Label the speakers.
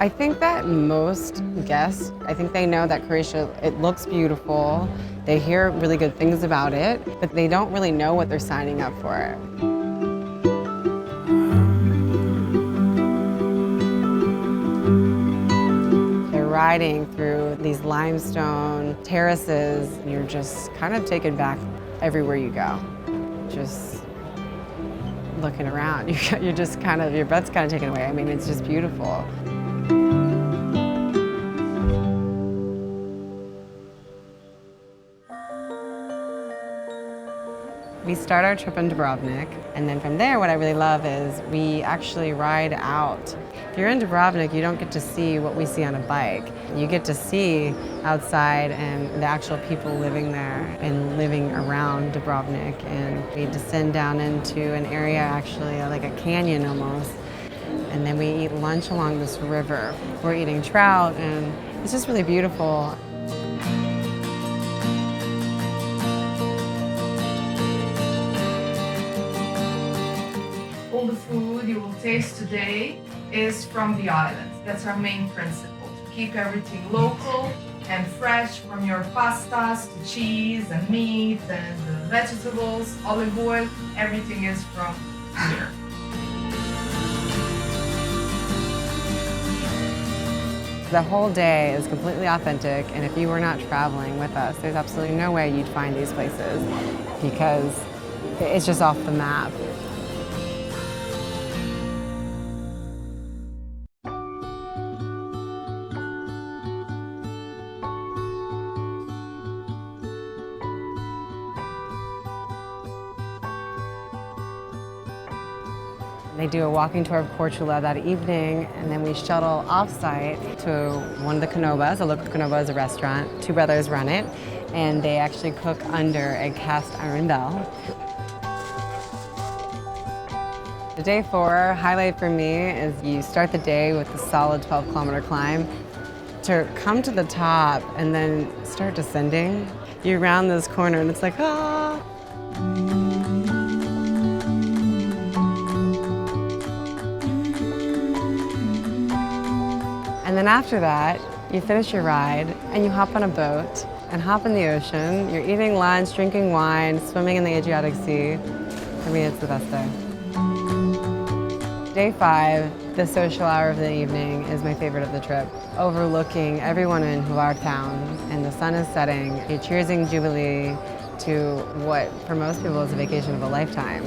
Speaker 1: I think that most guests, I think they know that Croatia, it looks beautiful. They hear really good things about it, but they don't really know what they're signing up for. They're riding through these limestone terraces, and you're just kind of taken back everywhere you go. Just looking around, you're just kind of, your breath's kind of taken away. I mean, it's just beautiful. We start our trip in Dubrovnik, and then from there, what I really love is we actually ride out. If you're in Dubrovnik, you don't get to see what we see on a bike. You get to see outside and the actual people living there and living around Dubrovnik. And we descend down into an area, actually like a canyon almost, and then we eat lunch along this river. We're eating trout, and it's just really beautiful.
Speaker 2: All the food you will taste today is from the island. That's our main principle, to keep everything local and fresh, from your pastas to cheese and meat and vegetables, olive oil, everything is from here.
Speaker 1: The whole day is completely authentic, and if you were not traveling with us, there's absolutely no way you'd find these places because it's just off the map. They do a walking tour of Korcula that evening, and then we shuttle off-site to one of the canobas. A local canoba is a restaurant. Two brothers run it, and they actually cook under a cast iron bell. The day 4 highlight for me is you start the day with a solid 12-kilometer climb. To come to the top and then start descending, you round this corner and it's like, ah. And then after that, you finish your ride and you hop on a boat and hop in the ocean. You're eating lunch, drinking wine, swimming in the Adriatic Sea. For me, it's the best day. Day 5, the social hour of the evening, is my favorite of the trip. Overlooking everyone in Hvar town, and the sun is setting. You're cheersing Jubilee to what, for most people, is a vacation of a lifetime.